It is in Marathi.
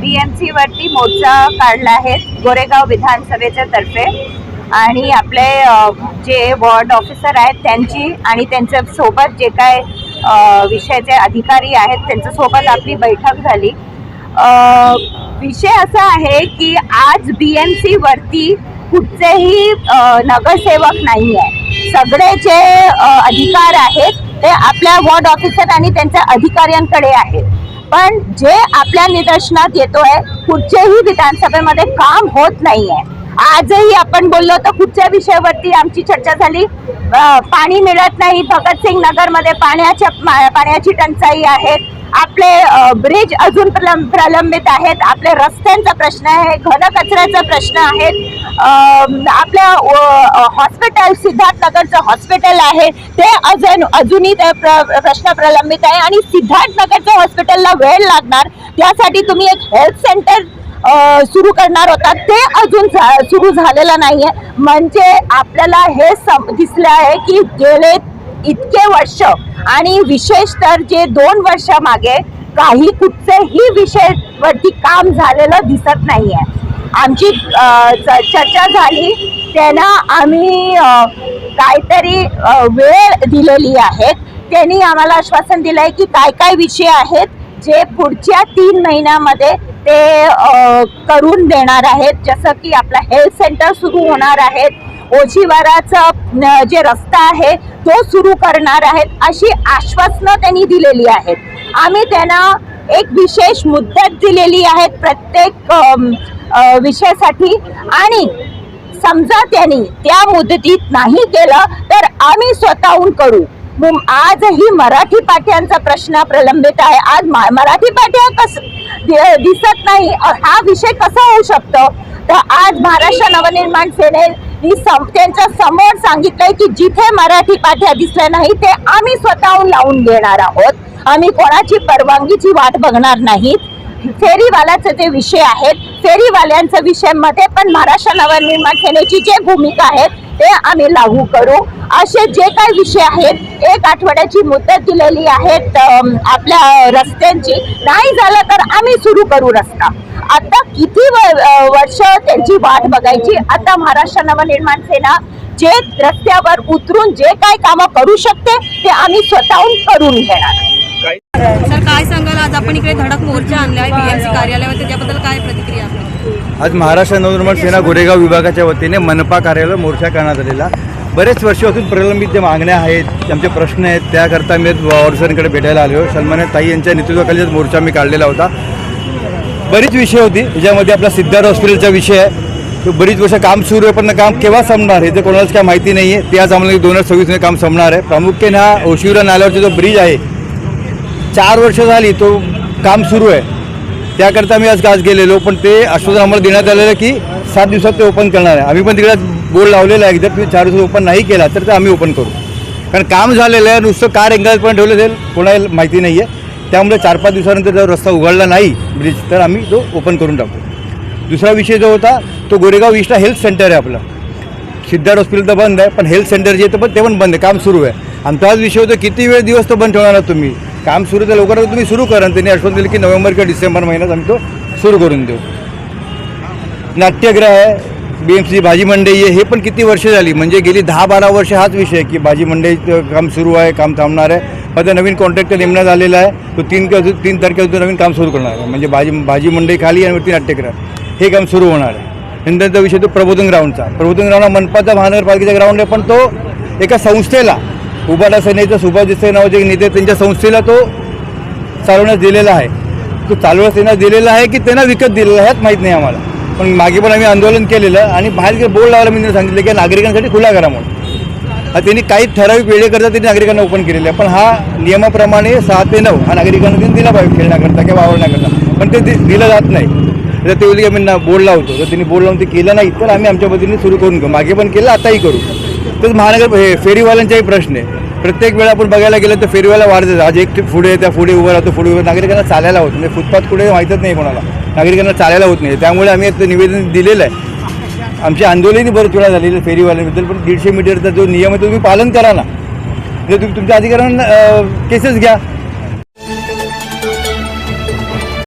BMC वरती मोर्चा काढला आहे गोरेगाव विधानसभेच्या तर्फे आणि आपले जे वॉर्ड ऑफिसर आहेत त्यांची आणि त्यांच्या सोबत जे काय विषयाचे अधिकारी आहेत त्यांच्या सोबत आपली बैठक झाली। विषय असा आहे की आज BMC वरती कुठचेही नगरसेवक नाही आहे। सगळे जे अधिकार आहेत ते आपल्या वॉर्ड ऑफिसर आणि त्यांच्या अधिकाऱ्यांकडे आहेत, पण जे आपल्या निदर्शनात येतोय कुठच्याही विधानसभेमध्ये काम होत नाहीये। आजही आपण बोललो तर कुठच्या विषयावरती आमची चर्चा झाली, पाणी मिळत नाही, भगतसिंग नगर मध्ये पाण्याची टंचाई आहे, आपले ब्रिज अजून प्रलंबित आहेत, आपले रस्त्यांचा प्रश्न आहे, घन कचऱ्याचा प्रश्न आहे, आपल्या हॉस्पिटल सिद्धार्थनगरचं हॉस्पिटल आहे ते अजूनही प्रश्न प्रलंबित आहे आणि सिद्धार्थनगरच्या हॉस्पिटलला वेळ लागणार, त्यासाठी तुम्ही एक हेल्थ सेंटर सुरू करणार होता ते अजून सुरू झालेलं नाहीये। म्हणजे आपल्याला हे दिसलं आहे की गेले इतके वर्ष आणि विशेष तर जे 2 वर्ष मागे काही कुठचेही विषयावरती काम झालेलं दिसत नाहीये। आमची चर्चा झाली त्यांना आम्ही काहीतरी वेळ दिलेली आहे, त्यांनी आम्हाला आश्वासन दिलंय की काय काय विषय आहेत जे पुढच्या 3 महिन्यामध्ये ते करून देणार आहेत, जसं की आपला हेल्थ सेंटर सुरू होणार आहे, ओझीवाराचा जे रस्ता आहे तो सुरू करणार आहेत, अशी आश्वासनं त्यांनी दिलेली आहेत। आम्ही त्यांना एक विशेष मुदत दिलेली आहे प्रत्येक विषयासाठी आणि समजा त्यांनी त्या मुदतीत नाही केलं तर आम्ही स्वतःहून करू। आजही मराठी पाट्यांचा प्रश्न प्रलंबित आहे, आज मराठी पाट्या दिसत नाही, हा विषय कसा होऊ शकतो? तर आज महाराष्ट्र नवनिर्माण सेनेने त्यांच्या समोर सांगितलंय की जिथे मराठी पाट्या दिसल्या नाही ते आम्ही स्वतःहून लावून घेणार आहोत, आम्ही कोणाची परवानगीची वाट बघणार नाहीत। फेरीवाल्याचे जे विषय आहेत फेरीवाल्यांच्या विषयामध्ये पण महाराष्ट्र नवनिर्माण सेनेची जे भूमिका आहे ते आम्ही लागू करू। असे जे काही विषय आहेत 1 आठवड्याची मुदत दिलेली आहे आपल्या रस्त्यांची, नाही झालं तर आम्ही सुरू करू रस्ता। आता किती वर्ष त्यांची वाट बघायची? आता महाराष्ट्र नवनिर्माण सेना जे रस्त्यावर उतरून जे काय कामं करू शकते ते आम्ही स्वतःहून करून घेणार। सर काय सांगाल, आज आपण इकडे धडक मोर्चा आणलाय BMC कार्यालयावर, त्याबद्दल काय प्रतिक्रिया आहे? आज महाराष्ट्र नवनिर्माण सेना गोरेगाव विभागाच्या वतीने मनपा कार्यालयावर मोर्चा करण्यात आलेला। बरेच वर्षापासून प्रलंबित जे मागण्या आहेत, आमचे प्रश्न आहेत, त्याकरता मी ऑर्डर्सकडे भेटायला आलो। सन्मान्य ताई यांच्या नेतृत्वाखाली मोर्चा मी काढलेला होता। बरीच विषय होती, ज्यामध्ये आपला सिद्धार्थ हॉस्पिटलचा विषय आहे, बरीच वर्ष काम सुरू आहे पण काम केव्हा संपणार हे ते कोणालाच काय माहिती नाही आहे। ते आज आम्हाला 2026 काम संपणार आहे। प्रामुख्याने हा ओशिवरा नाल्यावरचा जो ब्रिज आहे 4 वर्ष झाली तो काम सुरू आहे, त्याकरता मी आज गेलेलो, पण ते आश्वासन आम्हाला देण्यात आलेलं की 7 दिवसात ते ओपन करणार आहे। आम्ही पण तिकडे बोर्ड लावलेला आहे की जर तुम्ही 4 दिवसात ओपन नाही केला तर ते आम्ही ओपन करू, कारण काम झालेलं आहे, नुसतं कार एंगल पण ठेवलं जाईल कोणाला माहिती नाही आहे। त्यामुळे 4-5 दिवसानंतर जर रस्ता उघडला नाही ब्रिज तर आम्ही तो ओपन करून टाकू। दुसरा विषय जो होता तो गोरेगाव ईस्टला हेल्थ सेंटर आहे आपलं, सिद्धार्थ हॉस्पिटल तर बंद आहे पण हेल्थ सेंटर जे आहे पण ते पण बंद आहे, काम सुरू आहे। आमचा आज विषय होता किती वेळ दिवस तो बंद ठेवणार तुम्ही, काम सुरू तर लवकरात तुम्ही सुरू करा। त्यांनी आश्वासन दिलं की नोव्हेंबर किंवा डिसेंबर महिन्यात आम्ही तो सुरू करून देऊ। नाट्यगृह आहे, BMC भाजी मंडई आहे, हे पण किती वर्ष झाली, म्हणजे गेली 10-12 वर्ष हाच विषय की भाजी मंडईचं काम सुरू आहे, काम थांबणार आहे। आता नवीन कॉन्ट्रॅक्टर नेमण्यात आलेला आहे, तो 3 तारखेपासून नवीन काम सुरू करणार आहे, म्हणजे भाजी मंडई खाली आणि वरती नाट्यगृह हे काम सुरू होणार आहे। नंतरचा विषय तो प्रबोधन ग्राउंडचा हा मनपाचा महानगरपालिकेचा ग्राउंड आहे, पण तो एका संस्थेला उबाटा सेनेचा सुभाष देसाई नावाचे नेते त्यांच्या संस्थेला तो चालवण्यास दिलेला आहे। तो चालवण्यास त्यांना दिलेला आहे की त्यांना विकत दिलेला आहे माहीत नाही आम्हाला, पण मागे पण आम्ही आंदोलन केलेलं आणि बाहेर बोर्ड लावायला मी सांगितलं की नागरिकांसाठी खुला करा म्हणून। त्यांनी काही ठराविक वेळेकरता त्यांनी नागरिकांना ओपन केलेलं आहे, पण हा नियमाप्रमाणे 6 ते 9 हा नागरिकांना त्यांनी दिला पाहिजे खेळण्याकरता किंवा वावरण्याकरता, पण ते दिलं जात नाही। तर ते बोलले की आम्ही बोर्ड लावतो, तर त्यांनी बोर्ड लावून ते केलं नाही तर आम्ही आमच्या पद्धतीने सुरू करून घेऊ, मागे पण केलं आताही करू। तर महानगर फेरीवाल्यांचाही प्रश्न आहे, प्रत्येक वेळा आपण बघायला गेलं तर फेरीवाला वाढतात, आज एक पुढे त्या पुढे उभं राहतो, पुढे उभं, नागरिकांना चालायला होत नाही, फुटपाथ पुढे माहीतच नाही कोणाला, नागरिकांना चालायला होत नाही। त्यामुळे आम्ही एक निवेदन दिलेलं आहे। आमची आंदोलनही बरंच वेळा झालेली फेरीवाल्यांबद्दल, पण 150 मीटरचा जो नियम आहे तो तुम्ही पालन करा ना, जर तुम्ही तुमच्या अधिकाऱ्यांना केसेस घ्या।